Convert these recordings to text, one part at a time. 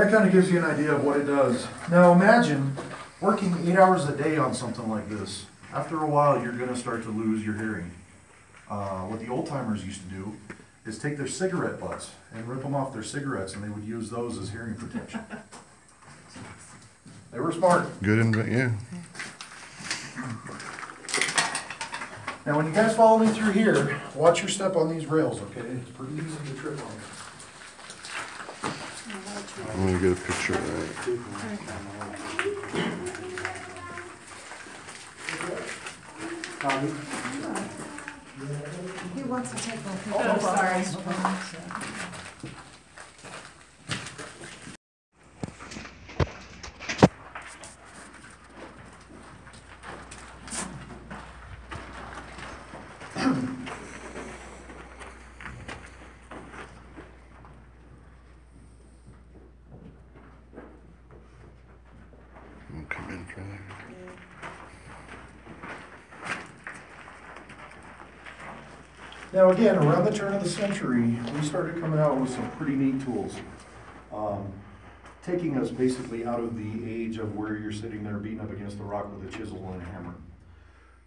that kind of gives you an idea of what it does. Now imagine working 8 hours a day on something like this. After a while, you're going to start to lose your hearing. What the old timers used to do is take their cigarette butts and rip them off their cigarettes, and they would use those as hearing protection. They were smart. Good, yeah. Now when you guys follow me through here, watch your step on these rails, okay? It's pretty easy to trip on. I'm gonna get a picture of that. He wants to take one. Oh, sorry. We'll come in for that. Now again, around the turn of the century, we started coming out with some pretty neat tools. Taking us basically out of the age of where you're sitting there beating up against the rock with a chisel and a hammer.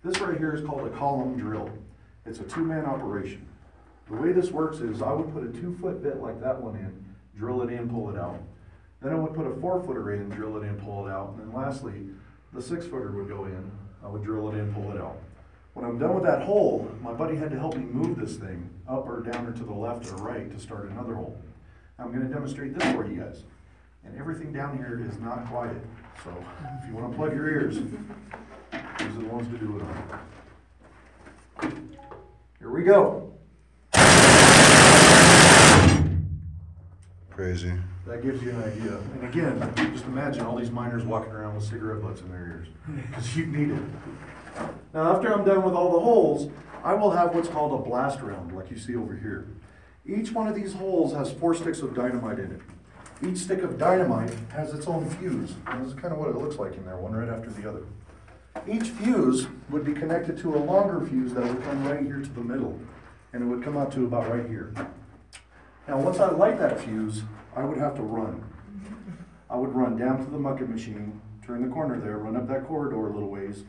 This right here is called a column drill. It's a two-man operation. The way this works is I would put a 2-foot bit like that one in, drill it in, pull it out. Then I would put a 4-footer in, drill it in, pull it out. And then lastly, the 6-footer would go in, I would drill it in, pull it out. When I'm done with that hole, my buddy had to help me move this thing up or down or to the left or right to start another hole. I'm going to demonstrate this for you guys. And everything down here is not quiet. So if you want to plug your ears, these are the ones to do it on. Here we go. Crazy. That gives you an idea. And again, just imagine all these miners walking around with cigarette butts in their ears, because you need it. Now after I'm done with all the holes, I will have what's called a blast round, like you see over here. Each one of these holes has 4 sticks of dynamite in it. Each stick of dynamite has its own fuse, and this is kind of what it looks like in there, one right after the other. Each fuse would be connected to a longer fuse that would come right here to the middle, and it would come out to about right here. Now once I light that fuse, I would have to run. I would run down to the mucking machine, turn the corner there, run up that corridor a little ways,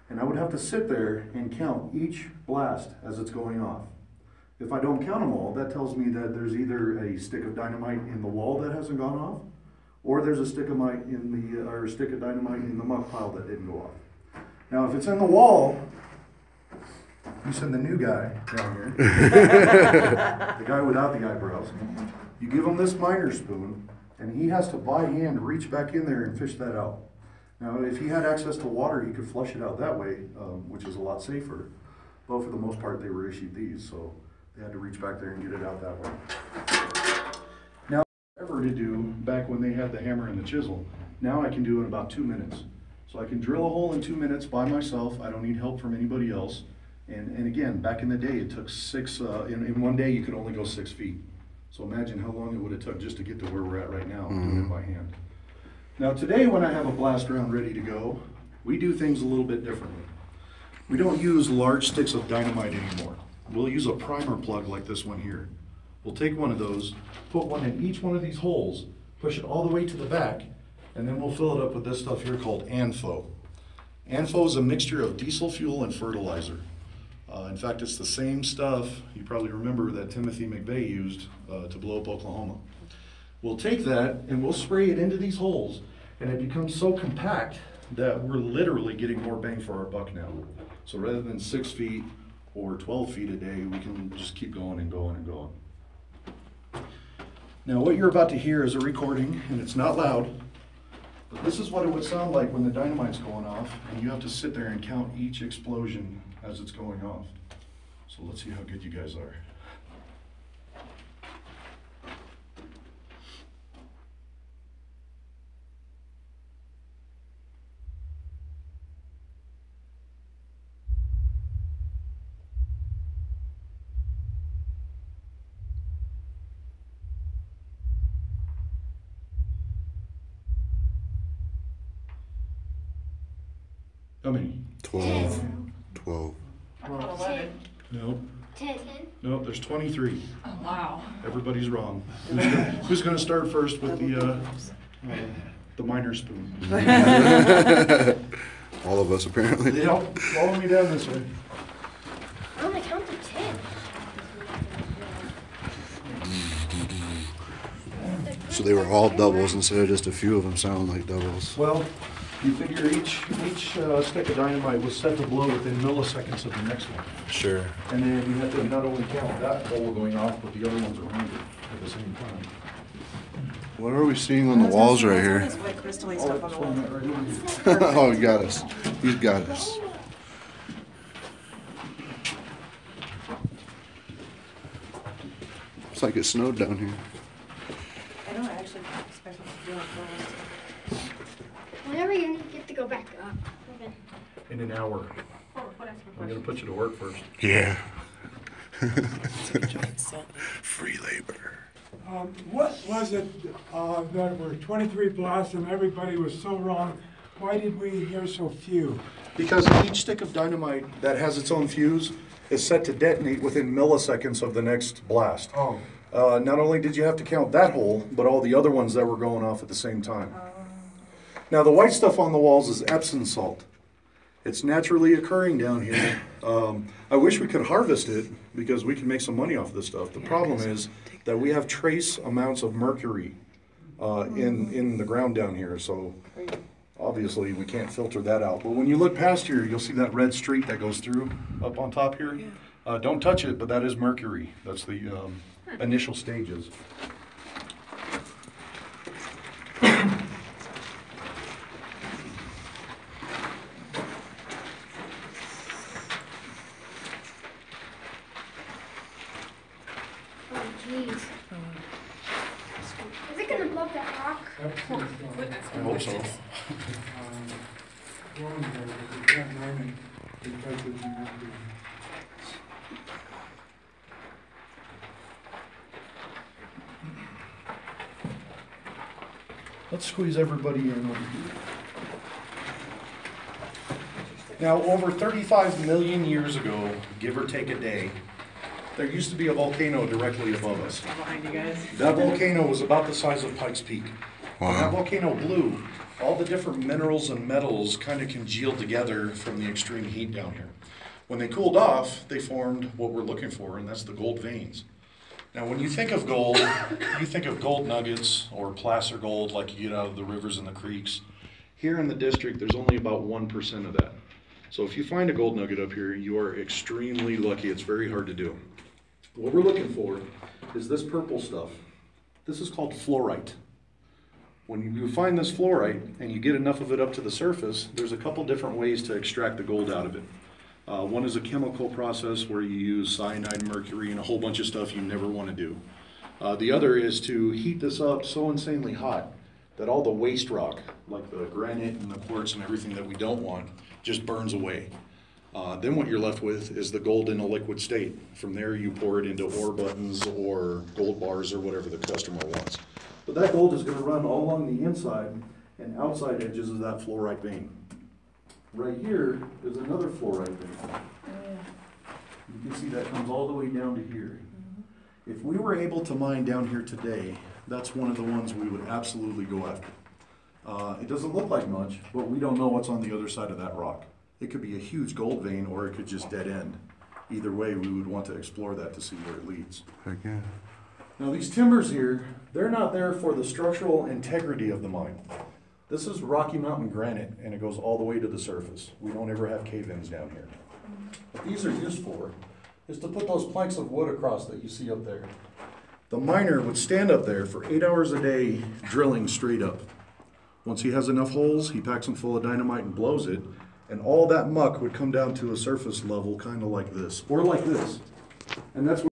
and I would have to sit there and count each blast as it's going off. If I don't count them all, that tells me that there's either a stick of dynamite in the wall that hasn't gone off, or there's a stick of dynamite in the muck pile that didn't go off. Now if it's in the wall, you send the new guy down here, the guy without the eyebrows. You give him this miner spoon, and he has to by hand reach back in there and fish that out. Now, if he had access to water, he could flush it out that way, which is a lot safer. But for the most part, they were issued these, so they had to reach back there and get it out that way. Now, ever to do back when they had the hammer and the chisel, now I can do in about 2 minutes. So I can drill a hole in 2 minutes by myself. I don't need help from anybody else. And again, back in the day, it took in one day you could only go 6 feet. So imagine how long it would have took just to get to where we're at right now, doing it by hand. Now today when I have a blast round ready to go, we do things a little bit differently. We don't use large sticks of dynamite anymore. We'll use a primer plug like this one here. We'll take one of those, put one in each one of these holes, push it all the way to the back, and then we'll fill it up with this stuff here called ANFO. ANFO is a mixture of diesel fuel and fertilizer. In fact, it's the same stuff, you probably remember, that Timothy McVeigh used to blow up Oklahoma. We'll take that and we'll spray it into these holes, and it becomes so compact that we're literally getting more bang for our buck now. So rather than 6 feet or 12 feet a day, we can just keep going and going and going. Now what you're about to hear is a recording, and it's not loud, but this is what it would sound like when the dynamite's going off, and you have to sit there and count each explosion as it's going off. So let's see how good you guys are. How many? 12. 12. 11. Nope. 10. Nope, there's 23. Oh, wow. Everybody's wrong. Who's going to start first with the The miner spoon. All of us apparently. Yep, follow me down this way. I'm gonna count to 10. So they were all doubles instead of just a few of them sounding like doubles. Well, you figure each stick of dynamite was set to blow within milliseconds of the next one. Sure. And then you have to not only count that hole going off, but the other ones around it at the same time. What are we seeing on the walls right here? This white crystal stuff on the wall. Right over here. Oh, he got us. He's got us. It's like it snowed down here. I don't actually expect it to do it for us. Whenever you get to go back up. Okay. In an hour. I'm gonna put you to work first. Yeah. Free labor. What was it that were 23 blasts and everybody was so wrong? Why did we hear so few? Because each stick of dynamite that has its own fuse is set to detonate within milliseconds of the next blast. Oh. Not only did you have to count that hole, but all the other ones that were going off at the same time. Now the white stuff on the walls is Epsom salt. It's naturally occurring down here. I wish we could harvest it because we can make some money off this stuff. The problem is that we have trace amounts of mercury in the ground down here, so obviously we can't filter that out. But when you look past here, you'll see that red streak that goes through up on top here. Don't touch it, but that is mercury. That's the initial stages. Oh, jeez. Is it gonna blow that rock? I hope so. Let's squeeze everybody in over here. Now, over 35 million years ago, give or take a day, there used to be a volcano directly above us. Behind you guys. That volcano was about the size of Pikes Peak. When that volcano blew, all the different minerals and metals kind of congealed together from the extreme heat down here. When they cooled off, they formed what we're looking for, and that's the gold veins. Now, when you think of gold, you think of gold nuggets or placer gold like you get out of the rivers and the creeks. Here in the district, there's only about 1% of that. So if you find a gold nugget up here, you are extremely lucky. It's very hard to do. What we're looking for is this purple stuff. This is called fluorite. When you find this fluorite and you get enough of it up to the surface, there's a couple different ways to extract the gold out of it. One is a chemical process where you use cyanide, mercury, and a whole bunch of stuff you never want to do. The other is to heat this up so insanely hot that all the waste rock, like the granite and the quartz and everything that we don't want, just burns away. Then what you're left with is the gold in a liquid state. From there you pour it into ore buttons or gold bars or whatever the customer wants. But that gold is going to run all along the inside and outside edges of that fluorite vein. Right here is another fluorite vein. You can see that comes all the way down to here. If we were able to mine down here today, that's one of the ones we would absolutely go after. It doesn't look like much, but we don't know what's on the other side of that rock. It could be a huge gold vein or it could just dead end. Either way, we would want to explore that to see where it leads. Heck yeah. Now these timbers here, they're not there for the structural integrity of the mine. This is Rocky Mountain granite and it goes all the way to the surface. We don't ever have cave-ins down here. What these are used for is to put those planks of wood across that you see up there. The miner would stand up there for 8 hours a day drilling straight up. Once he has enough holes, he packs them full of dynamite and blows it, and all that muck would come down to a surface level kind of like this, or like this. And that's where